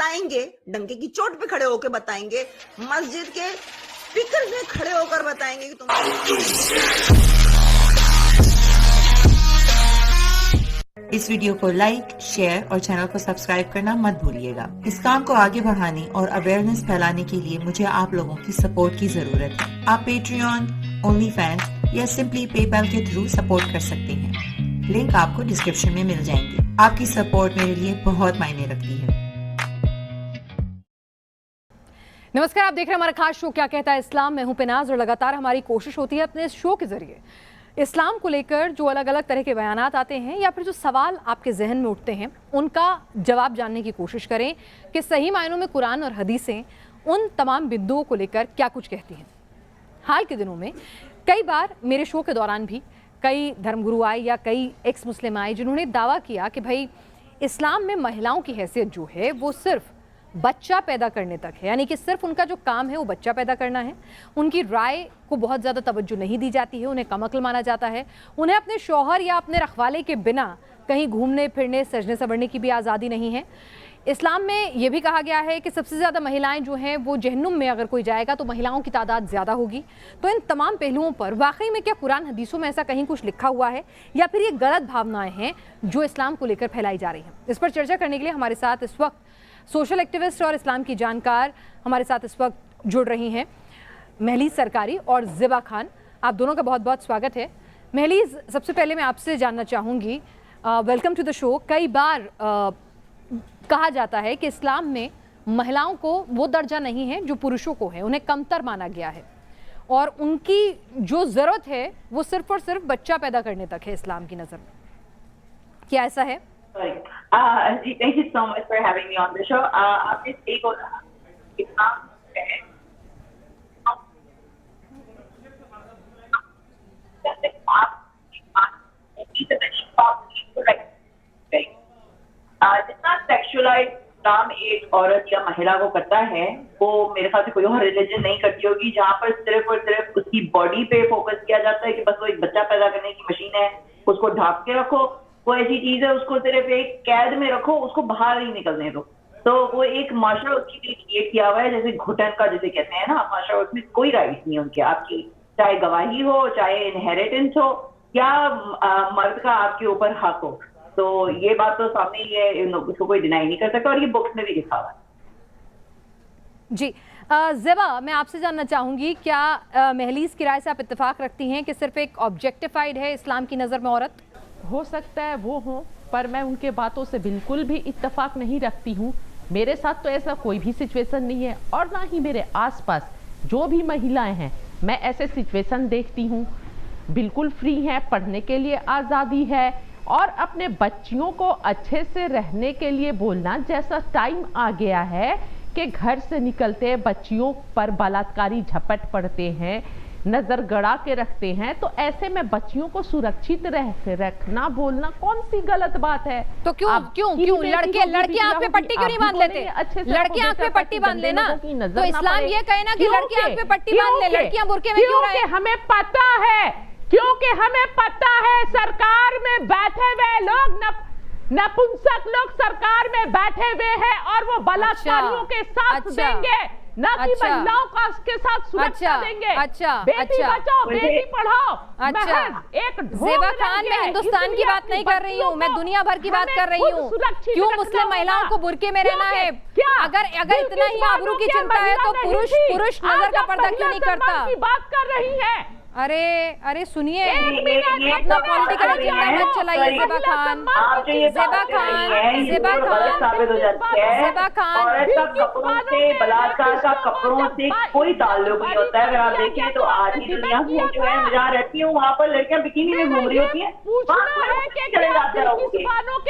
बताएंगे, डंके की चोट पे खड़े होकर बताएंगे, मस्जिद के स्पीकर में खड़े होकर बताएंगे कि तुम। इस वीडियो को लाइक, शेयर और चैनल को सब्सक्राइब करना मत भूलिएगा। इस काम को आगे बढ़ाने और अवेयरनेस फैलाने के लिए मुझे आप लोगों की सपोर्ट की जरूरत है। आप पेट्रियन, ओनली फैंस या सिंपली पेपैल के थ्रू सपोर्ट कर सकते हैं। लिंक आपको डिस्क्रिप्शन में मिल जाएंगे। आपकी सपोर्ट मेरे लिए बहुत मायने रखती है। नमस्कार, आप देख रहे हैं हमारा खास शो क्या कहता है इस्लाम। मैं हूं पिनाज और लगातार हमारी कोशिश होती है अपने इस शो के जरिए इस्लाम को लेकर जो अलग अलग तरह के बयानात आते हैं या फिर जो सवाल आपके जहन में उठते हैं उनका जवाब जानने की कोशिश करें कि सही मायनों में कुरान और हदीसें उन तमाम बिंदुओं को लेकर क्या कुछ कहती हैं। हाल के दिनों में कई बार मेरे शो के दौरान भी कई धर्मगुरु आए या कई एक्स मुस्लिम आए जिन्होंने दावा किया कि भाई इस्लाम में महिलाओं की हैसियत जो है वो सिर्फ बच्चा पैदा करने तक है, यानी कि सिर्फ उनका जो काम है वो बच्चा पैदा करना है। उनकी राय को बहुत ज़्यादा तवज्जो नहीं दी जाती है, उन्हें कमअक्ल माना जाता है। उन्हें अपने शौहर या अपने रखवाले के बिना कहीं घूमने फिरने सजने संवरने की भी आज़ादी नहीं है। इस्लाम में ये भी कहा गया है कि सबसे ज़्यादा महिलाएं जो हैं वो जहन्नुम में अगर कोई जाएगा तो महिलाओं की तादाद ज़्यादा होगी। तो इन तमाम पहलुओं पर वाकई में क्या कुरान हदीसों में ऐसा कहीं कुछ लिखा हुआ है या फिर ये गलत भावनाएं हैं जो इस्लाम को लेकर फैलाई जा रही हैं। इस पर चर्चा करने के लिए हमारे साथ इस वक्त सोशल एक्टिविस्ट और इस्लाम की जानकार हमारे साथ इस वक्त जुड़ रही हैं महलीज सरकारी और ज़िबा खान। आप दोनों का बहुत बहुत स्वागत है। महलीज, सबसे पहले मैं आपसे जानना चाहूँगी, वेलकम टू द शो। कई बार कहा जाता है कि इस्लाम में महिलाओं को वो दर्जा नहीं है जो पुरुषों को है, उन्हें कमतर माना गया है और उनकी जो ज़रूरत है वो सिर्फ और सिर्फ बच्चा पैदा करने तक है इस्लाम की नज़र में। क्या ऐसा है? Thank you so much for having me on the show. आपने सही बोला, इस्लाम है जितना सेक्सुअलाइज काम एक औरत या महिला को करता है वो मेरे ख्याल से कोई और रिलीजन नहीं करती होगी, जहाँ पर सिर्फ और सिर्फ उसकी बॉडी पे फोकस किया जाता है कि बस वो एक बच्चा पैदा करने की मशीन है, उसको ढांप के रखो, वो ऐसी चीज है उसको सिर्फ एक कैद में रखो, उसको बाहर नहीं निकलने दो। तो वो एक माशरा उसके लिए क्रिएट किया हुआ है, जैसे घुटन का जिसे कहते हैं ना माशरा, उसमें कोई राइट नहीं उनके, आपकी चाहे गवाही हो, चाहे इनहेरिटेंस हो या मर्द का आपके ऊपर हक हो। तो ये बात तो सामने ही है, उसको कोई डिनाई नहीं कर सकता और ये बुक्स में भी लिखा हुआ है। जी ज़िबा, मैं आपसे जानना चाहूँगी, क्या महलीज की राय से आप इत्तेफाक रखती हैं कि सिर्फ एक ऑब्जेक्टिफाइड है इस्लाम की नज़र में औरत? हो सकता है वो हो, पर मैं उनके बातों से बिल्कुल भी इत्तेफाक नहीं रखती हूँ। मेरे साथ तो ऐसा कोई भी सिचुएशन नहीं है और ना ही मेरे आसपास जो भी महिलाएं हैं मैं ऐसे सिचुएशन देखती हूँ। बिल्कुल फ्री हैं, पढ़ने के लिए आज़ादी है और अपने बच्चियों को अच्छे से रहने के लिए बोलना। जैसा टाइम आ गया है कि घर से निकलते बच्चियों पर बलात्कारी झपट पड़ते हैं, नजर गड़ा के रखते हैं, तो ऐसे में बच्चियों को सुरक्षित रखना बोलना कौन सी गलत बात है? तो क्यों लड़के आंख पे पट्टी क्यों नहीं बांध लेते? लड़के आंख पे पट्टी बांध लेना। तो इस्लाम ये कहे ना कि लड़के आंख पे पट्टी बांध ले, लड़कियां बुर्के में क्यों रहे? हमें पता है, क्योंकि हमें पता है सरकार में बैठे हुए लोग नपुंसक लोग सरकार में बैठे हुए हैं और वो बलात्कारियों के साथ देंगे, ना कि महिलाओं का के साथ सुरक्षा देंगे। बेटी बचाओ, बेटी पढ़ाओ। एक ज़िबा खान, मैं हिंदुस्तान की बात नहीं कर रही हूँ, मैं दुनिया भर की बात कर रही हूँ। क्यों मुस्लिम महिलाओं को बुर्के में रहना है? अगर इतना ही आबरू की चिंता है तो पुरुष नजर का पर्दा क्यों नहीं करता? बात कर रही है। अरे सुनिए, अपना पॉलिटिकल एजेंडा मत चलाइए ज़िबा खान। कपड़ों से, बलात्कार का कपड़ों से कोई ताल्लुक नहीं होता है। अगर आप देखें तो आज की दुनिया में जो है, मैं जहाँ रहती हूँ वहाँ पर लड़कियां बिकिनी में घूम रही होती है, चले जाते हैं।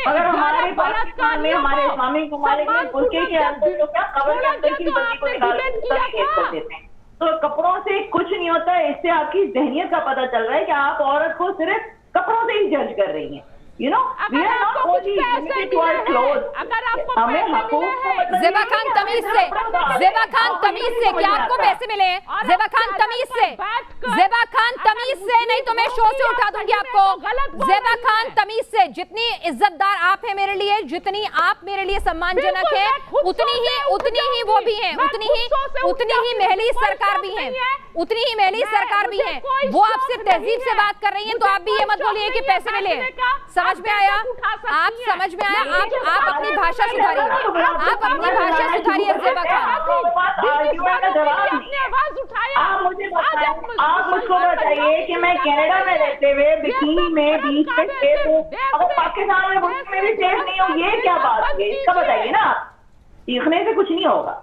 अगर हमारे पाकिस्तान में हमारे इस्लामिक ममालिक में बुर्के के अंदर तो क्या कबर के अंदर की बंदी को निकाल कर देते हैं। तो कपड़ों से कुछ नहीं होता है। इससे आपकी ज़हनियत का पता चल रहा है कि आप औरत को सिर्फ कपड़ों से ही जज कर रही हैं। You know, we are not only limited to our clothes. अगर आपको हमें पैसे हकूक मिले को हैं, मतलब ज़ेबा खान तमीज से, ज़ेबा खान तमीज से, क्या आपको पैसे मिले हैं? ज़ेबा खान तमीज से, ज़ेबा खान तमीज से, नहीं तो मैं शो से उठा दूंगी आपको। ज़ेबा खान तमीज से, जितनी इज्जतदार आप हैं मेरे लिए, जितनी आप मेरे लिए सम्मानजनक हैं, उतनी ही वो भी हैं, उतनी ही महली सरकार भी हैं, उतनी ही महली सरकार भी हैं। वो आपसे तहजीब से बात कर रही हैं, तो आप भी ये मत बोलिए कि पैसे मिले हैं। समझ में आया? आप समझ में आया? आप अपनी भाषा सुधारिए, आप अपनी भाषा सुधारिए ज़ेबा खान। आप मुझको बताइए कि मैं कनाडा में रहते हुए बिकिनी में बीच में सेफ हूँ, अगर पाकिस्तान में भी सेफ नहीं हूँ, ये क्या बात है? इसका बताइए ना। आप सीखने से कुछ नहीं होगा।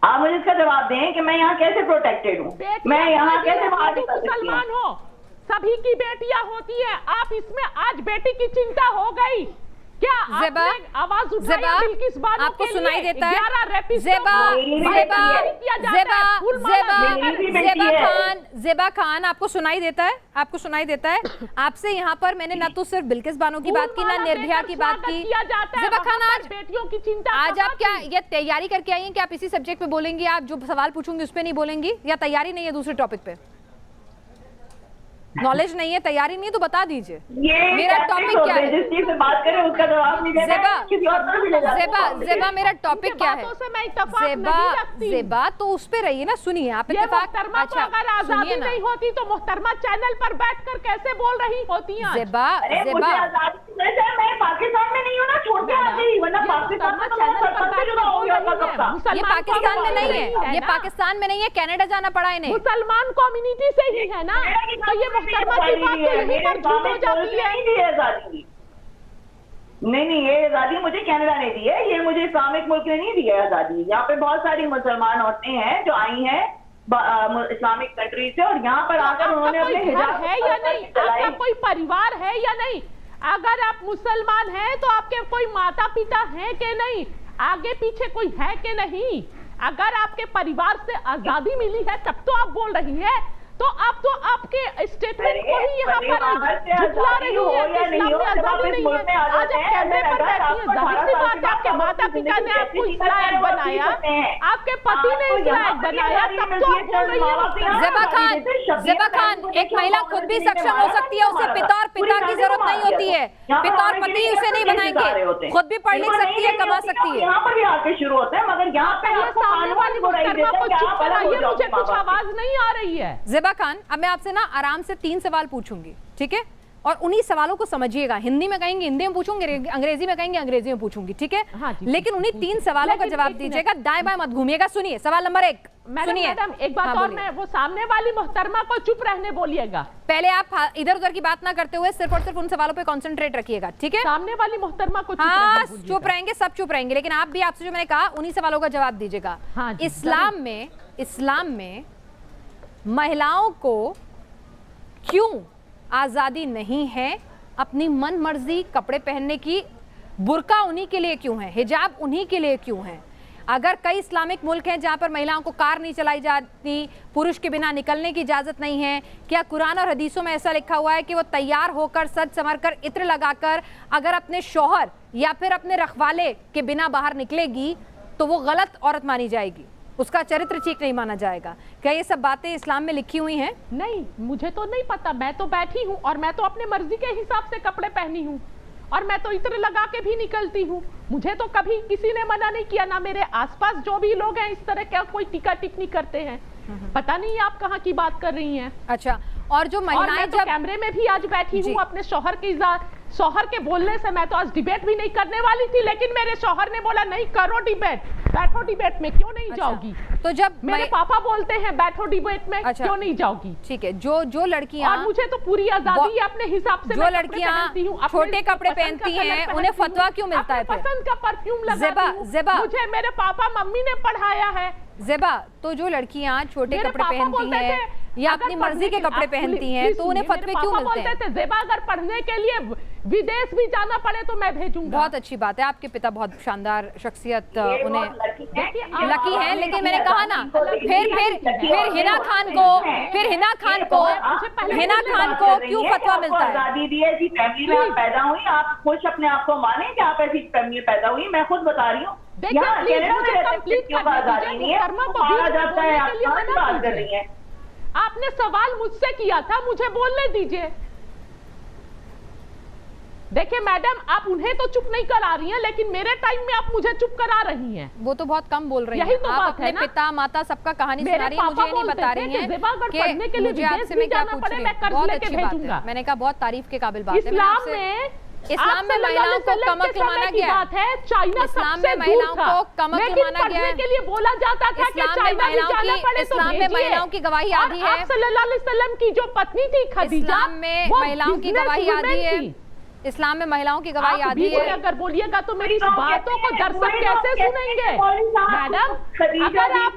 आप मुझे इसका जवाब दें कि मैं यहाँ कैसे प्रोटेक्टेड हूँ, मैं यहाँ कैसे बाहर निकल सकती मुसलमान हूँ? हो, सभी की बेटियां होती है। आप इसमें आज बेटी की चिंता हो गई क्या? ज़ेबा, आवाज उठाई बिल्किस बानो आपको के सुनाई लिए देता है? 11 रेपिस्ट ज़ेबा खान, आपको सुनाई देता है? आपको सुनाई देता है? आपसे यहाँ पर मैंने ना तो सिर्फ बिल्किस बानो की बात की, ना निर्भया की बात की। ज़ेबा खान, आज बेटियों की चिंता, आज आप क्या ये तैयारी करके आई हैं कि आप इसी सब्जेक्ट पे बोलेंगी? आप जो सवाल पूछूंगी उस पे नहीं बोलेंगी, या तैयारी नहीं है दूसरे टॉपिक पे? नॉलेज नहीं है, तैयारी नहीं है, तो बता दीजिए मेरा टॉपिक क्या है। जिस चीज से बात करें उसका जवाब नहीं देना है, किसी और तरफ ले जाते हैं। ज़ेबा मेरा टॉपिक क्या है? ज़ेबा तो उस पे रहिए ना, सुनिए आप इत्तेफाक। अच्छा, अगर आजादी नहीं होती तो मोहतरमा चैनल पर बैठकर कैसे बोल रही होती हैं? ज़ेबा मैं पाकिस्तान में नहीं हूँ ना, छोड़ के आ गई, वरना पाकिस्तान में ये पाकिस्तान में नहीं है, ये पाकिस्तान में नहीं है, कनाडा जाना पड़ा इन्हें। मुसलमान कम्युनिटी से ही है ना, तो ये मुहतरमा की बात तो यहीं पर झूठ हो जाती है। नहीं, ये आज़ादी मुझे कनाडा ने दी है, ये मुझे इस्लामिक मुल्क ने नहीं दी है आज़ादी। यहाँ पे बहुत सारी मुसलमान औरतें हैं जो आई हैं इस्लामिक कंट्री से, और यहाँ पर आकर उन्होंने अपने हिजाब है या नहीं, आपका कोई परिवार है या नहीं? अगर आप मुसलमान हैं तो आपके कोई माता पिता हैं कि नहीं, आगे पीछे कोई है कि नहीं? अगर आपके परिवार से आजादी मिली है तब तो आप बोल रही है, तो आप तो आपके स्टेटमेंट को ही यहाँ पर झुठला रही है। इस्लाम में आजादी नहीं है। आज आप कैमरे पर बैठी हैं, जाहिर सी बात है आपके माता पिता ने आपको इस लायक बनाया, आपके पति ने इस लायक बनाया, तब तो आप बोल रही है। ज़ेबा खान, एक महिला खुद भी सक्षम हो सकती है, उसे पिता और पिता की जरूरत नहीं होती है, पिता और पति उसे नहीं बनाएंगे, खुद भी पढ़ लिख सकती है, कमा सकती है। यहाँ पर भी आके शुरू होता है, मगर यहाँ पे सामने वाली मुहतरमा को चुप कराइए, मुझे कुछ आवाज नहीं आ रही है। ज़ेबा खान, अब मैं आपसे ना आराम से 3 सवाल पूछूंगी, ठीक है? और उन्हीं सवालों को समझिएगा। हिंदी में कहेंगे हिंदी में पूछूंगी, अंग्रेजी में कहेंगे अंग्रेजी में पूछूंगी, ठीक है? हाँ जी, लेकिन उन्हीं 3 सवालों का जवाब दीजिएगा, दाएं बाएं मत घूमिएगा। सुनिए सवाल नंबर 1। सुनिए मैडम, एक बात और, मैं वो सामने वाली मोहतरमा को चुप रहने बोलिएगा। पहले आप इधर उधर की बात ना करते हुए सिर्फ और सिर्फ उन सवालों पे कंसंट्रेट रखिएगा, ठीक है? सामने वाली मोहतरमा को हाँ, चुप रहेंगे, सब चुप रहेंगे, लेकिन आप भी, आपसे जो मैंने कहा उन्हीं सवालों का जवाब दीजिएगा। इस्लाम में महिलाओं को क्यों आजादी नहीं है अपनी मन मर्जी कपड़े पहनने की? बुर्का उन्हीं के लिए क्यों है, हिजाब उन्हीं के लिए क्यों है? अगर कई इस्लामिक मुल्क हैं जहां पर महिलाओं को कार नहीं चलाई जाती, पुरुष के बिना निकलने की इजाजत नहीं है, क्या कुरान और हदीसों में ऐसा लिखा हुआ है कि वो तैयार होकर सज संवर कर इत्र लगाकर अगर अपने शौहर या फिर अपने रखवाले के बिना बाहर निकलेगी तो वो गलत औरत मानी जाएगी, उसका चरित्र ठीक नहीं माना जाएगा? क्या ये सब बातें इस्लाम में लिखी हुई हैं? नहीं, मुझे तो नहीं पता, मैं तो बैठी हूँ और मैं तो अपने मर्जी के हिसाब से कपड़े पहनी हूँ, और मैं तो इत्र लगा के भी निकलती हूँ। मुझे तो कभी किसी ने मना नहीं किया, ना मेरे आसपास जो भी लोग हैं इस तरह का कोई टीका टिप्पणी करते हैं। पता नहीं आप कहाँ की बात कर रही हैं। अच्छा, और जो महिलाएं जब कैमरे में भी आज बैठी हूँ अपने शौहर के बोलने से, मैं तो आज डिबेट भी नहीं करने वाली थी, लेकिन मेरे शौहर ने बोला नहीं करो डिबेट, बैठो डिबेट में, क्यों नहीं जाओगी? तो जब मेरे पापा बोलते हैं बैठो डिबेट में, क्यों नहीं जाओगी? ठीक है, जो लड़कियां, और मुझे तो पूरी आजादी है अपने हिसाब से, जो लड़कियां छोटे कपड़े पहनती हैं उन्हें फतवा क्यों मिलता है? पसंद का परफ्यूम लगाती हूं, मुझे मेरे पापा मम्मी ने पढ़ाया है। ज़ेबा, तो जो लड़कियां छोटे कपड़े पहनती हैं, या अपनी मर्जी के कपड़े पहनती हैं, तो उन्हें फतवे क्यों मिलते हैं? थे ज़ेबा अगर पढ़ने के लिए विदेश भी जाना पड़े तो मैं भेजूंगा। बहुत अच्छी बात है, आपके पिता बहुत शानदार शख्सियत, उन्हें लकी है। लेकिन मैंने कहा ना, फिर हिना खान को क्यों फतवा मिलता है? आजादी दी है जी, फैमिली में आप पैदा हुई, आप खुश अपने आप को माने कि आप ऐसी फैमिली में पैदा हुई। मैं खुद बता रही हूँ, आजादी नहीं है, मारा जाता है, आप बात कर रही है। आपने सवाल मुझसे किया था, मुझे बोलने दीजिए। देखिए मैडम, आप उन्हें तो चुप नहीं करा रही हैं, लेकिन मेरे टाइम में आप मुझे चुप करा रही हैं। वो तो बहुत कम बोल रही हैं। यही तो आप बात अपने है ना? पिता माता सबका कहानी सुना रही हैं, मुझे नहीं बता रही हैं कि मुझे आपसे मैं क्या पूछ रही हूँ। बहुत अच्छी बात है, मैंने कहा बहुत तारीफ के काबिल बात है। इस्लाम में महिलाओं को कमक माना गया है। इस्लाम में महिलाओं को कमक माना गया है। के लिए बोला जाता था कि चाइना भी जाना पड़े तो इस्लाम में महिलाओं की गवाही आधी है। सल्लल्लाहु अलैहि वसल्लम की जो पत्नी थी खदीजा, इस्लाम में महिलाओं की गवाही आधी है। इस्लाम में महिलाओं की गवाही आधी है। अगर बोलिएगा तो मेरी इस बातों को दर्शक कैसे सुनेंगे? मैडम, अगर आप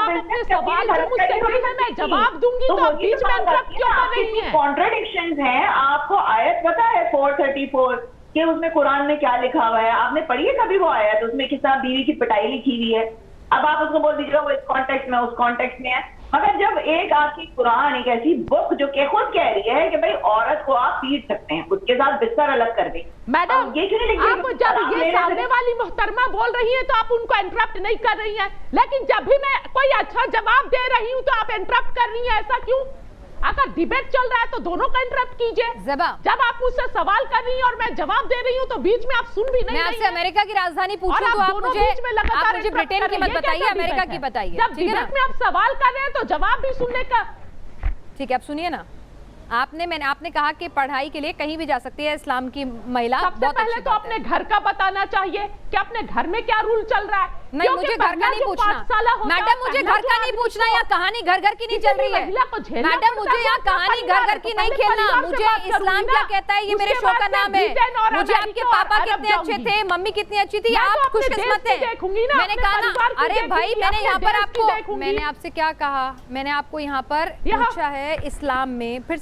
अपने सवाल जो मुझसे की है मैं जवाब दूंगी, तो बीच में इंटरप्ट क्यों कर रही हैं? कॉन्ट्रडिक्शंस हैं। आपको आयत पता है 434 कि उसमें कुरान में क्या लिखा हुआ है? आपने पढ़ी है कभी वो आयत? उसमें किस तरह बीवी की पिटाई लिखी हुई है। अब आप उसको बोल दीजिएगा वो इस कॉन्टेक्स्ट में, उस कॉन्टेक्स्ट में है। मगर जब एक आपकी कुरान एक ऐसी बुक जो कि खुद कह रही है कि भाई औरत को आप पीट सकते हैं, उसके साथ बिस्तर अलग कर दें, मैडम ये क्यों नहीं आप जब ये सामने वाली मोहतरमा बोल रही हैं तो आप उनको इंटरप्ट नहीं कर रही हैं, लेकिन जब भी मैं कोई अच्छा जवाब दे रही हूँ तो आप इंटरप्ट कर रही हैं, ऐसा क्यों? अगर डिबेट चल रहा है तो दोनों का इंटरप्ट कीजिए। ज़ेबा, जब आप मुझसे सवाल कर रही हैं और मैं जवाब दे रही हूँ तो बीच में आप सुन भी नहीं। मैं आपसे अमेरिका की राजधानी पूछूं तो आप मुझे ब्रिटेन की मत बताइए, अमेरिका की बताइए। जब डिबेट में आप सवाल कर रहे हैं तो जवाब भी सुनने का। ठीक है, आप सुनिए ना। आपने कहा कि पढ़ाई के लिए कहीं भी जा सकती है इस्लाम की महिला। सबसे पहले तो अपने घर का बताना चाहिए कि अपने घर में क्या रूल चल रहा है। नहीं, मुझे घर का नहीं पूछना मैडम, मुझे घर का नहीं पूछना। यहाँ कहानी घर घर की नहीं चल रही है मैडम, मुझे यहाँ कहानी घर घर की नहीं खेलना। मुझे इस्लाम क्या कहता है ये मेरे शो का नाम है। मुझे आपके पापा कितने अच्छे थे, मम्मी कितनी अच्छी थी, आप खुशकिस्मत हैं। मैंने कहा ना, अरे भाई मैंने यहाँ पर आपको, मैंने आपसे क्या कहा? मैंने आपको यहाँ पर पूछा है इस्लाम में। फिर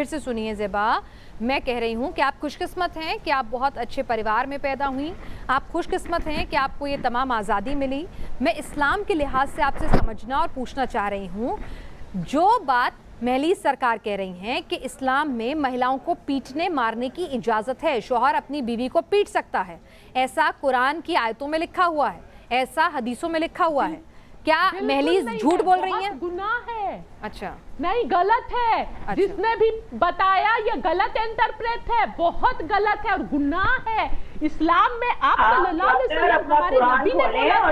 से सुनिए ज़ेबा, मैं कह रही हूँ कि आप खुशकिस्मत हैं कि आप बहुत अच्छे परिवार में पैदा हुई। आप खुशकिस्मत हैं कि आपको ये तमाम आज़ादी मिली। मैं इस्लाम के लिहाज से आपसे समझना और पूछना चाह रही हूँ, जो बात महलीस सरकार कह रही हैं कि इस्लाम में महिलाओं को पीटने मारने की इजाज़त है, शौहर अपनी बीवी को पीट सकता है, ऐसा कुरान की आयतों में लिखा हुआ है, ऐसा हदीसों में लिखा हुआ है। क्या महलीस झूठ बोल रही हैं? गुनाह है। अच्छा, नहीं, गलत है। अच्छा। जिसने भी बताया ये गलत इंटरप्रेट है, बहुत गलत है और गुनाह है। इस्लाम में आप सल्लल्लाहु अलैहि वसल्लम हमारे नबी ने बोला था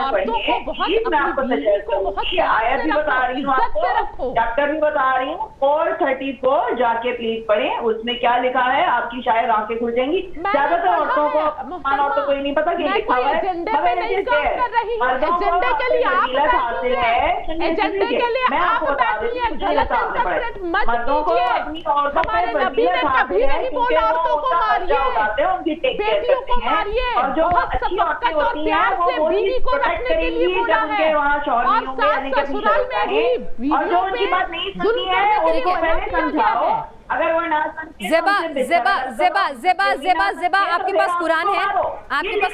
औरतों को बहुत अपनी को बहुत आयत भी बता रही हूँ आपको, चैप्टर भी बता रही हूँ 434 जाके प्लीज पढ़ें, उसमें क्या लिखा है आपकी शायद आंखें खुल जाएंगी। ज्यादातर औरतों को औरतों को नहीं पता कि लिखा हुआ है, मगर एजेंडे के लिए आप बैठी हैं, एजेंडे के लिए आप बैठी हैं, गलत इंटरप्रेट मत कीजिए। हमारे नबी ने कभी नहीं बोला औरतों को मारिए, बेटियों को मारिए, बहुत शफकत और प्यार से बीवी को रखने के लिए बोला है। और सास ससुराल में भी बीवियों पे जुल्म करने के लिए मना किया है। अगर वो ना ज़ेबा, आपके पास कुरान है, आपके पास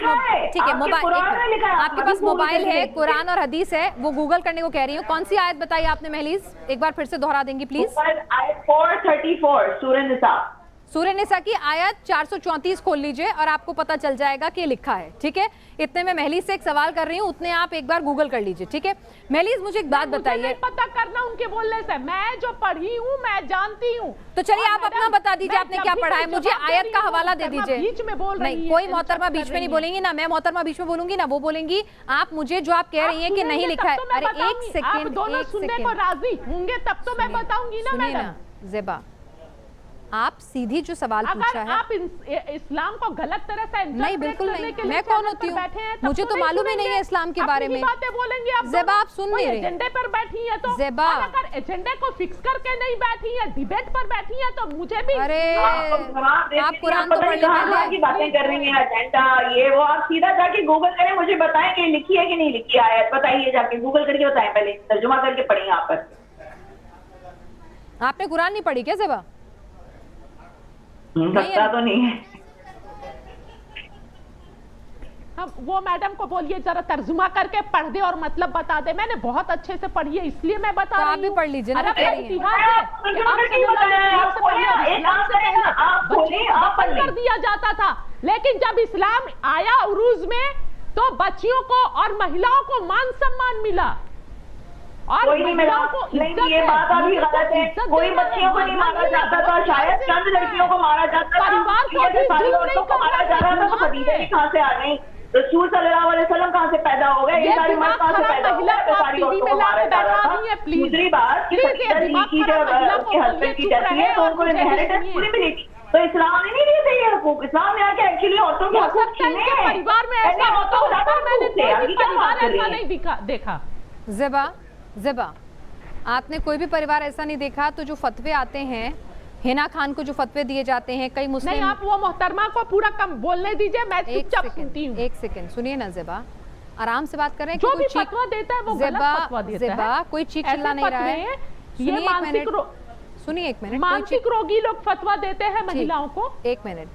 ठीक है मोबाइल, आपके पास मोबाइल है, कुरान और हदीस है, वो गूगल करने को कह रही हूँ। कौन सी आयत बताई आपने महलीस? एक बार फिर से दोहरा देंगी प्लीज। आयत 434 सूरह निसा की आयत 434 खोल लीजिए और आपको पता चल जाएगा कि लिखा है। ठीक है, इतने में महलीस से एक सवाल कर रही हूँ, उतने आप एक बार गूगल कर लीजिए। ठीक है महलीस, मुझे एक बात बताइए। पता करना उनके बोलने से, मैं जो पढ़ी हूँ मैं जानती हूँ। तो चलिए आप अपना बता दीजिए, आपने क्या पढ़ा है, मुझे आयत का हवाला दे दीजिए। बीच में बोल रही नहीं, कोई मोहतरमा बीच में नहीं बोलेंगी, ना मैं मोहतरमा बीच में बोलूंगी ना वो बोलेंगी। आप मुझे जो आप कह रही हैं कि नहीं लिखा है, अरे एक सेकेंड, दोनों सुनने को राजी होंगे तब तो मैं बताऊंगी ना मैडम। ज़ेबा, आप सीधी जो सवाल पूछा है, आप इस्लाम को गलत तरह से नहीं, बिल्कुल नहीं। मैं कौन होती हूँ? मुझे तो मालूम ही नहीं है इस्लाम के बारे में। बातें बोलेंगे आप। ज़ेबा, आप सुन नहीं रही। एजेंडे पर बैठी है तो ज़ेबा, अगर एजेंडे को फिक्स करके नहीं बैठी है, डिबेट पर बैठी है तो मुझे भी। अरे आप कुरान तो पढ़ लें की बातें कर रही हैं, एजेंडा ये वो। आप सीधा जाके गूगल करें, मुझे बताएं कि लिखी है कि नहीं लिखी आयत, बताइए जाके गूगल करके बताएं, पहले तर्जुमा करके पढ़ें यहाँ पर। आपने कुरान नहीं पढ़ी क्या ज़ेबा? लगता तो नहीं है। हम वो मैडम को बोलिए जरा तर्जुमा करके पढ़ दे और मतलब बता दे। मैंने बहुत अच्छे से पढ़ी है इसलिए मैं बता रही हूँ। आप भी पढ़ लीजिए ना, अरब पढ़िए। इतिहास है कि आप बंद कर दिया जाता था, लेकिन जब इस्लाम आया उरूज में तो बच्चियों को और महिलाओं को मान सम्मान मिला और कोई नहीं मिला। नहीं, ये बात अभी गलत है। कोई बच्चियों को नहीं मारा जाता था, शायद चंद लड़कियों को मारा जाता था। परिवार को भी सारी जुल्म औरतों को नहीं मारा जा रहा था, तो खदीजा भी कहाँ से आ गई? रसूल सल्लल्लाहु अलैहि वसल्लम कहाँ से पैदा हो गए? ये सारी मर्द कहाँ से पैदा हो गए? तो सारी औरतों को मारा जा रहा था। दूसरी बात कि खदीजा जी की जब उसके हस्बैंड की डेथ हुई है तो उनको इनहेरिटेंस पूरी मिली थी। तो इस्लाम ने नहीं दिए थे ये हकूक। इस्लाम ने आके एक्चुअली औरतों के हकूक छीने हैं। परिवार में ऐसा होता है, मैंने अभी क्या बात कर रही ऐसा हैं? नहीं देखा। ज़ेबा, आपने कोई भी परिवार ऐसा नहीं देखा? तो जो फतवे आते हैं, हिना खान को जो फतवे दिए जाते हैं, कई मुस्लिम। नहीं, आप वो मोहतरमा को पूरा कम बोलने दीजिए, मैं चुपचाप सुनती हूँ। एक सेकंड सुनिए ना ज़ेबा, आराम से बात कर रहे हैं। जो कि भी कोई फतवा देता है वो गलत फतवा देता है। ज़ेबा, कोई चीख चिल्ला नहीं रहा है। ये मानसिक सुनिए एक मिनट। मानसिक रोगी लोग फतवा देते हैं महिलाओं को। एक मिनट,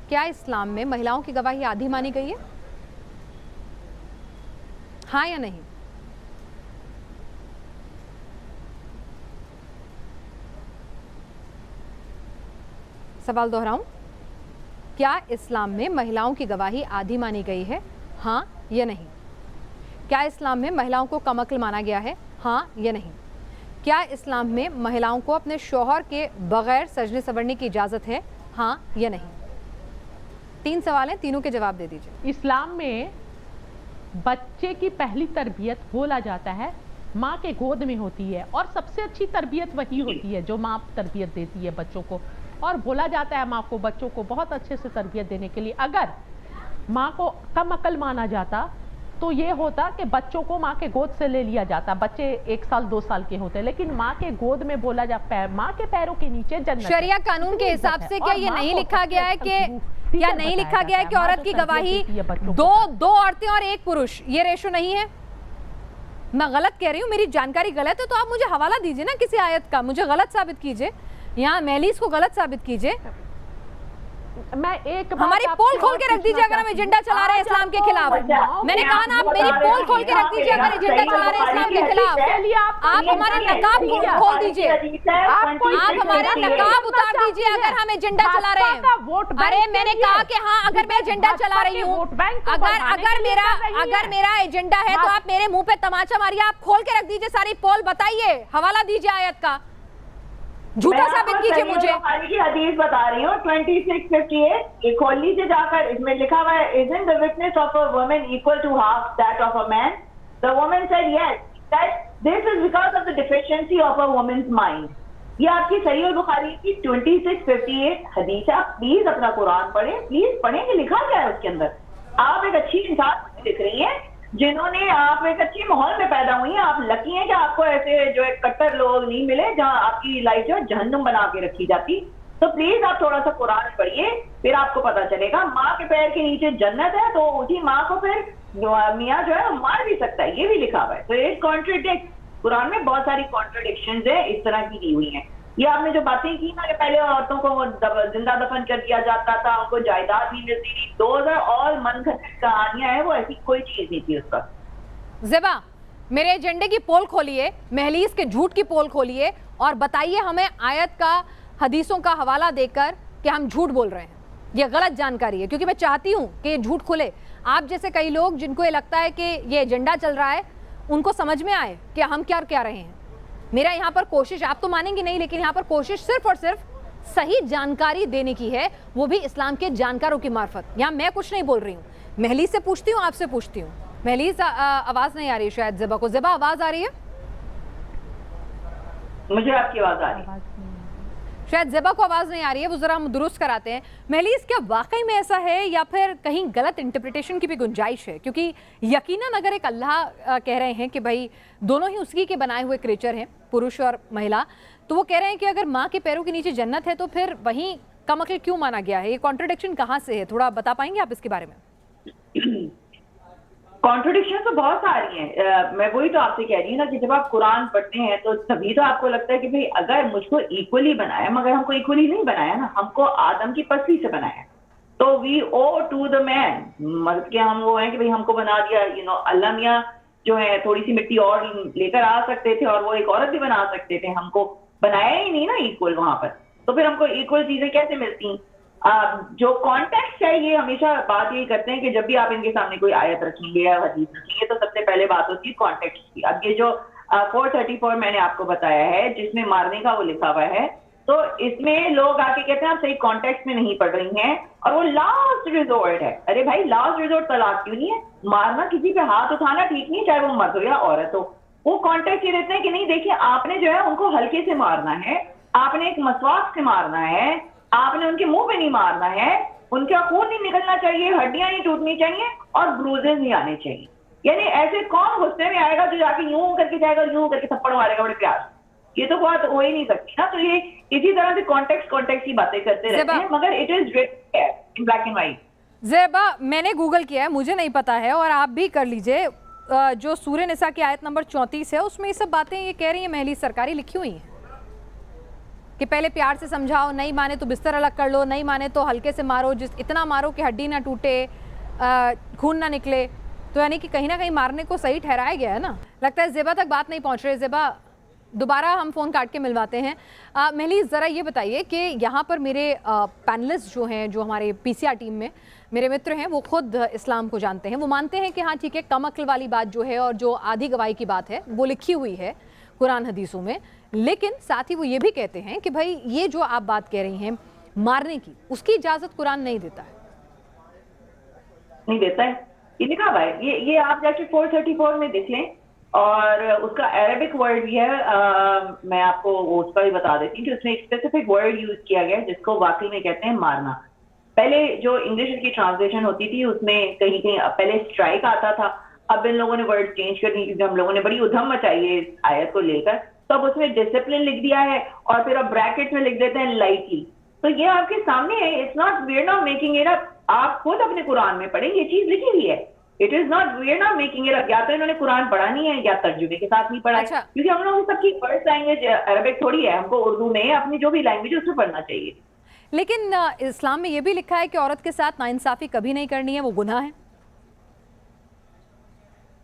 क्या इस्लाम में महिलाओं की गवाही आधी मानी गई है? हाँ या नहीं? सवाल दोहराऊं, क्या इस्लाम में महिलाओं की गवाही आधी मानी गई है? हाँ या नहीं? क्या इस्लाम में महिलाओं को कम अक्ल माना गया है? हाँ या नहीं? क्या इस्लाम में महिलाओं को अपने शौहर के बगैर सजने संवरने की इजाज़त है? हाँ या नहीं? 3 सवाल हैं, तीनों के जवाब दे दीजिए। इस्लाम में बच्चे की पहली तरबियत बोला जाता है माँ के गोद में होती है, और सबसे अच्छी तरबियत वही होती है जो माँ तरबियत देती है बच्चों को। और बोला जाता है माँ को बच्चों को बहुत अच्छे से तरबियत देने के लिए। अगर माँ को कम अकल माना जाता तो ये होता कि बच्चों को माँ के गोद से ले लिया जाता। बच्चे 1 साल 2 साल के होते, लेकिन माँ के गोद में बोला जाता, माँ के पैरों के नीचे जन्नत। शरिया कानून के हिसाब से क्या ये नहीं लिखा गया है कि नहीं लिखा गया है कि औरत की गवाही दो औरतें और 1 पुरुष, ये रेशो नहीं है? मैं गलत कह रही हूँ, मेरी जानकारी गलत है तो आप मुझे हवाला दीजिए ना किसी आयत का, मुझे गलत साबित कीजिए, यहाँ महलीस को गलत साबित कीजिए। मैं एक हमारी पोल खोल के रख दीजिए अगर हम एजेंडा चला रहे हैं इस्लाम के खिलाफ। मैंने कहा ना, आप मेरी पोल खोल के रख दीजिए अगर एजेंडा चला रहे हैं इस्लाम के खिलाफ। आप हमारे नकाब खोल दीजिए, आप हमारे नकाब उतार दीजिए अगर हम एजेंडा चला रहे हैं। अरे मैंने कहा कि हाँ, अगर मैं एजेंडा चला रही हूँ, अगर मेरा एजेंडा है तो आप मेरे मुंह पे तमाचा मारिए। आप खोल के रख दीजिए सारी पोल, बताइए, हवाला दीजिए आयत का, झूठा साबित कीजिए मुझे। की हदीस बता रही हूँ 2658 खोल लीजिए जाकर, इसमें लिखा हुआ है, isn't the witness of a woman equal to half that of a man? The woman said yes, that this is because of the deficiency of a woman's mind. ये आपकी सही बुखारी की 2658 हदीस है। आप प्लीज अपना कुरान पढ़ें, प्लीज पढ़ें कि लिखा क्या है उसके अंदर। आप एक अच्छी इंसान दिख रही हैं, जिन्होंने, आप एक अच्छी माहौल में पैदा हुई हैं, आप लकी हैं कि आपको ऐसे जो है कट्टर लोग नहीं मिले जहां आपकी लाइफ जो है जहन्नुम बना के रखी जाती। तो प्लीज आप थोड़ा सा कुरान पढ़िए, फिर आपको पता चलेगा। माँ के पैर के नीचे जन्नत है, तो उसी माँ को फिर मियाँ जो है मार भी सकता है, ये भी लिखा हुआ है। तो इट कॉन्ट्रडिक्ट, कुरान में बहुत सारी कॉन्ट्रडिक्शंस है इस तरह की दी हुई हैं। ये आपने जो बातें की ना कि पहले औरतों को जिंदा दफन कर दिया जाता था, उनको जायदाद भी मिलती थी, 2 और मनगढ़ंत कहानियां हैं, वो ऐसी कोई चीज नहीं थी उसका। ज़ेबा, मेरे एजेंडे की पोल खोलिए, महलीस के झूठ की पोल खोलिए और बताइए हमें आयत का, हदीसों का हवाला देकर कि हम झूठ बोल रहे हैं, ये गलत जानकारी है। क्योंकि मैं चाहती हूँ कि ये झूठ खुले। आप जैसे कई लोग जिनको ये लगता है कि ये एजेंडा चल रहा है, उनको समझ में आए कि हम क्या क्या रहे हैं। मेरा यहाँ पर कोशिश, आप तो मानेंगे नहीं, लेकिन यहाँ पर कोशिश सिर्फ और सिर्फ सही जानकारी देने की है, वो भी इस्लाम के जानकारों की मार्फत। यहाँ मैं कुछ नहीं बोल रही हूँ, महलीस से पूछती हूँ, आपसे पूछती हूँ। महलीस, आवाज नहीं आ रही है शायद ज़ेबा को। ज़ेबा, आवाज आ रही है? मुझे आपकी आवाज आ रही है। शायद ज़ेबा को आवाज नहीं आ रही है, वो जरा हम दुरुस्त कराते हैं। महलीस, क्या वाकई में ऐसा है या फिर कहीं गलत इंटरप्रिटेशन की भी गुंजाइश है? क्योंकि यकीनन अगर एक अल्लाह कह रहे हैं कि भाई दोनों ही उसकी के बनाए हुए क्रिएचर हैं, पुरुष और महिला, तो वो कह रहे हैं कि अगर माँ के पैरों के नीचे जन्नत है तो फिर वहीं कम अक्ल क्यों माना गया है? ये कॉन्ट्रडिक्शन कहाँ से है? थोड़ा बता पाएंगे आप इसके बारे में? कॉन्ट्रोडिक्शन तो बहुत सारी हैं। मैं वही तो आपसे कह रही हूँ ना कि जब आप कुरान पढ़ते हैं तो तभी तो आपको लगता है कि भाई अगर मुझको इक्वली बनाया, मगर हमको इक्वली नहीं बनाया ना, हमको आदम की पसली से बनाया। तो we owe to the man, मतलब कि हम वो हैं कि भाई हमको बना दिया, अल्लाह मियाँ जो है थोड़ी सी मिट्टी और लेकर आ सकते थे और वो एक औरत भी बना सकते थे, हमको बनाया ही नहीं ना इक्वल वहां पर। तो फिर हमको इक्वल चीजें कैसे मिलती? जो कॉन्टेक्स्ट है, ये हमेशा बात यही करते हैं कि जब भी आप इनके सामने कोई आयत रखेंगे या हदीस रखेंगे तो सबसे पहले बात होती है कॉन्टेक्स्ट की। अब ये जो 434 मैंने आपको बताया है जिसमें मारने का वो लिखा हुआ है, तो इसमें लोग आके कहते हैं आप सही कॉन्टेक्स्ट में नहीं पढ़ रही हैं और वो लास्ट रिजोर्ट है। अरे भाई लास्ट रिजोर्ट तलाक क्यों नहीं है? मारना, किसी पे हाथ उठाना ठीक नहीं, चाहे वो मर्द हो या औरत हो। वो कॉन्टेक्स्ट ये देते हैं कि नहीं देखिए आपने जो है उनको हल्के से मारना है, आपने एक मसवाक से मारना है, आपने उनके मुंह पे नहीं मारना है, उनका खून नहीं निकलना चाहिए, हड्डियां नहीं टूटनी चाहिए और ब्रूजेस नहीं आने चाहिए। यानी ऐसे कौन गुस्से में आएगा जो जाके यूं करके जाएगा, यूं करके थप्पड़ मारेगा बड़े प्यार? ये तो बात हो ही नहीं सकती ना। तो ये इसी तरह से कॉन्टेक्स्ट की बातें करते रहते हैं, मगर it is written in black and white. Zeba, मैंने गूगल किया है, मुझे नहीं पता है और आप भी कर लीजिए। जो सूरह निसा की आयत नंबर 34 है उसमें ये सब बातें ये कह रही है महली सरकारी लिखी हुई हैं कि पहले प्यार से समझाओ, नहीं माने तो बिस्तर अलग कर लो, नहीं माने तो हल्के से मारो, इतना मारो कि हड्डी ना टूटे, खून ना निकले। तो यानी कि कहीं ना कहीं मारने को सही ठहराया गया है ना। लगता है ज़ेबा तक बात नहीं पहुंच रही। ज़ेबा, दोबारा हम फ़ोन काट के मिलवाते हैं। महली, ज़रा ये बताइए कि यहाँ पर मेरे पैनलिस्ट जो हैं, जो हमारे पीसीआर टीम में मेरे मित्र हैं, वो खुद इस्लाम को जानते हैं। वो मानते हैं कि हाँ ठीक है, कम अक्ल वाली बात जो है और जो आधी गवाही की बात है वो लिखी हुई है कुरान हदीसों में, लेकिन साथ ही वो ये भी कहते हैं कि भाई ये जो आप बात कह रही हैं मारने की, उसकी इजाज़त कुरान नहीं देता है। नहीं देता है, ये लिखा हुआ है। ये आप जाके 434 में देख लें और उसका अरेबिक वर्ड भी है। मैं आपको उसका भी बता देती हूँ कि उसमें एक स्पेसिफिक वर्ड यूज किया गया है जिसको वाकई में कहते हैं मारना। पहले जो इंग्लिश की ट्रांसलेशन होती थी उसमें कहीं कहीं पहले स्ट्राइक आता था, अब इन लोगों ने वर्ड चेंज कर दी क्योंकि हम लोगों ने बड़ी उधम मचाई है इस आयत को लेकर। तो अब उसमें डिसिप्लिन लिख दिया है और फिर अब ब्रैकेट में लिख देते हैं लाइटली। तो ये आपके सामने है, it's not, we are not making it up. आप खुद अपने कुरान में पढ़ें, ये चीज लिखी हुई है। It is not, we are not making it up. या तो इन्होंने कुरान पढ़ा नहीं है या तर्जुमे के साथ नहीं पढ़ा है। अच्छा। क्योंकि हम लोग सबकी फर्स्ट लैंग्वेज अरबिक थोड़ी है, हमको उर्दू में अपनी जो भी लैंग्वेज है उसमें पढ़ना चाहिए। लेकिन इस्लाम में ये भी लिखा है कि औरत के साथ नाइंसाफी कभी नहीं करनी है, वो गुनाह है।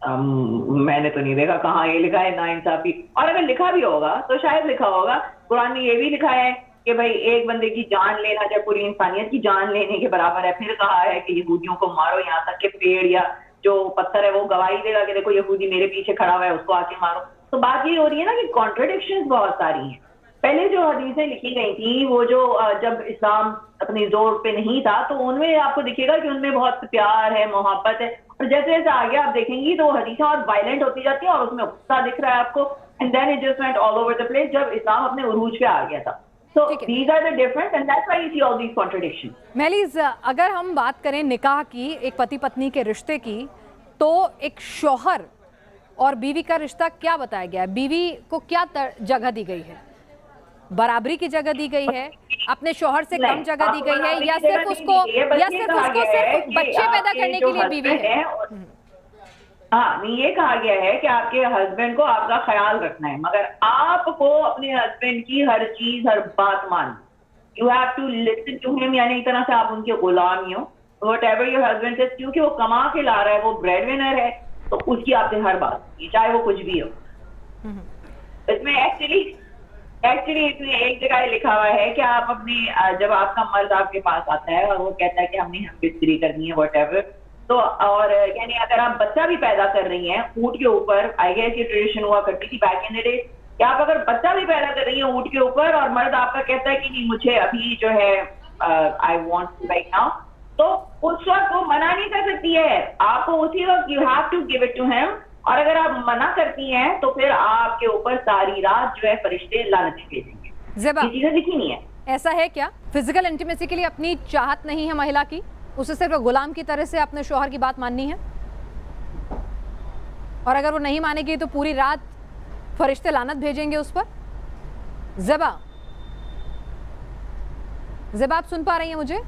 मैंने तो नहीं देखा कहाँ ये लिखा है नाइंसाफी, और अगर लिखा भी होगा तो शायद लिखा होगा कुरान में ये भी लिखा है कि भाई एक बंदे की जान लेना जब पूरी इंसानियत की जान लेने के बराबर है। फिर कहा है कि यहूदियों को मारो, यहाँ तक कि पेड़ या जो पत्थर है वो गवाही देगा कि देखो यहूदी मेरे पीछे खड़ा हुआ है, उसको आके मारो। तो बात ये हो रही है ना कि कॉन्ट्रडिक्शंस बहुत सारी हैं। पहले जो हदीसें लिखी गई थी वो जो जब इस्लाम अपने जोर पे नहीं था तो उनमें आपको दिखेगा कि उनमें बहुत प्यार है, मोहब्बत है, और जैसे जैसे आगे आप देखेंगी तो हदीसें और वायलेंट होती जाती हैं और उसमें गुस्सा दिख रहा है आपको, and then it just went all over the place जब इस्लाम अपने उरूज पे आ गया था। So these are the difference and that's why you see all these contradictions. Mehlis, अगर हम बात करें निकाह की, एक पति पत्नी के रिश्ते की, तो एक शौहर और बीवी का रिश्ता क्या बताया गया है? बीवी को क्या जगह दी गई है? बराबरी की जगह दी गई है, अपने शौहर से कम जगह दी गई है, या सिर्फ उसको सिर्फ बच्चे पैदा करने के लिए बीवी है? हाँ, नहीं, ये कहा गया है कि आपके हस्बैंड को आपका ख्याल रखना है, मगर आपको अपने हस्बैंड की हर चीज, हर बात माननी। You have to listen to him, यानी एक तरह से आप उनके गुलाम ही हो। व्हाटएवर योर हस्बैंड सेज, क्योंकि वो कमा के ला रहा है, वो ब्रेड विनर है, तो उसकी आपसे हर बात, चाहे वो कुछ भी हो। इसमें एक्चुअली इसमें एक जगह लिखा हुआ है कि आप अपने, जब आपका मर्द आपके पास आता है और वो कहता है कि हमने बिस्तरी करनी है व्हाटएवर, तो और यानी अगर आप बच्चा भी पैदा कर रही हैं ऊंट के ऊपर, आई गेस ये ट्रेडिशन हुआ करती थी बैक इन द डे, कि आप अगर बच्चा भी पैदा कर रही हैं ऊंट के ऊपर और मर्द आपका कहता है कि नहीं मुझे अभी जो है आई वांट राइट नाउ, तो उस वक्त वो मना नहीं कर सकती है आपको, उसी वक्त you have to give it to him. और अगर आप मना करती हैं तो फिर आपके ऊपर सारी रात जो है फरिश्ते लानतें भेजेंगे। ज़ेबा, ये चीजें लिखी नहीं है। ऐसा है क्या? फिजिकल इंटीमेसी के लिए अपनी चाहत नहीं है महिला की, उसे सिर्फ गुलाम की तरह से अपने शौहर की बात माननी है, और अगर वो नहीं मानेगी तो पूरी रात फरिश्ते लानत भेजेंगे उस पर? ज़ेबा, आप सुन पा रही हैं मुझे?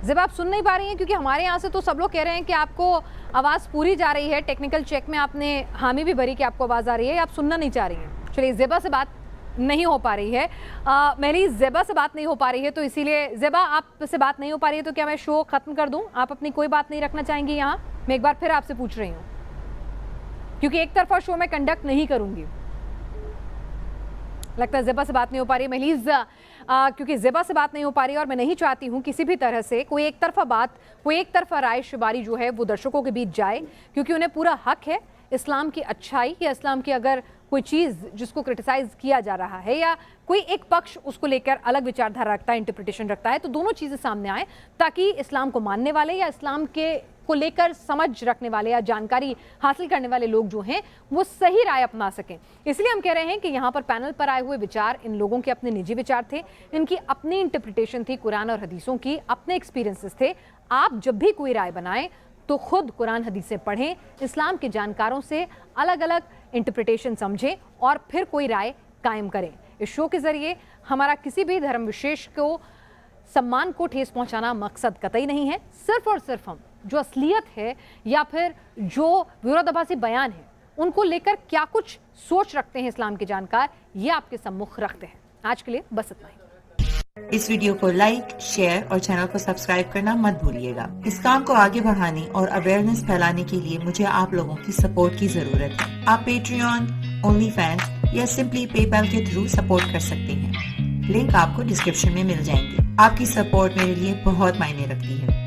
जब आप सुन नहीं पा रही हैं, क्योंकि हमारे यहाँ से तो सब लोग कह रहे हैं कि आपको आवाज़ पूरी जा रही है, टेक्निकल चेक में आपने हामी भी भरी कि आपको आवाज़ आ रही है, आप सुनना नहीं चाह रही हैं। चलिए, ज़ेबा से बात नहीं हो पा रही है, मेरी ज़ेबा से बात नहीं हो पा रही है, तो इसीलिए ज़ेबा आप से बात नहीं हो पा रही है, तो क्या मैं शो ख़त्म कर दूँ? आप अपनी कोई बात नहीं रखना चाहेंगी यहाँ? मैं एक बार फिर आपसे पूछ रही हूँ, क्योंकि एक तरफा शो मैं कंडक्ट नहीं करूँगी। लगता है ज़ेबा से बात नहीं हो पा रही है। महलीज़, क्योंकि ज़ेबा से बात नहीं हो पा रही है और मैं नहीं चाहती हूँ किसी भी तरह से कोई एक तरफा बात, कोई एक तरफा राय शुमारी जो है वो दर्शकों के बीच जाए, क्योंकि उन्हें पूरा हक है इस्लाम की अच्छाई या इस्लाम की अगर कोई चीज़ जिसको क्रिटिसाइज किया जा रहा है या कोई एक पक्ष उसको लेकर अलग विचारधारा रखता है, इंटरप्रिटेशन रखता है, तो दोनों चीज़ें सामने आए ताकि इस्लाम को मानने वाले या इस्लाम के को लेकर समझ रखने वाले या जानकारी हासिल करने वाले लोग जो हैं वो सही राय अपना सकें। इसलिए हम कह रहे हैं कि यहाँ पर पैनल पर आए हुए विचार इन लोगों के अपने निजी विचार थे, इनकी अपनी इंटरप्रिटेशन थी कुरान और हदीसों की, अपने एक्सपीरियंसेस थे। आप जब भी कोई राय बनाएं तो खुद कुरान हदीसें पढ़ें, इस्लाम के जानकारों से अलग अलग इंटरप्रिटेशन समझें और फिर कोई राय कायम करें। इस शो के जरिए हमारा किसी भी धर्म विशेष को सम्मान को ठेस पहुंचाना मकसद कतई नहीं है। सिर्फ और सिर्फ हम जो असलियत है या फिर जो विरोधाभासी बयान है उनको लेकर क्या कुछ सोच रखते हैं इस्लाम के जानकार, ये आपके सम्मुख रखते हैं। आज के लिए बस इतना ही। इस वीडियो को लाइक, शेयर और चैनल को सब्सक्राइब करना मत भूलिएगा। इस काम को आगे बढ़ाने और अवेयरनेस फैलाने के लिए मुझे आप लोगों की सपोर्ट की जरूरत है। आप पेट्रियन, ओनली फैंस या सिंपली पेपैल के थ्रू सपोर्ट कर सकते हैं। लिंक आपको डिस्क्रिप्शन में मिल जाएंगे। आपकी सपोर्ट मेरे लिए बहुत मायने रखती है।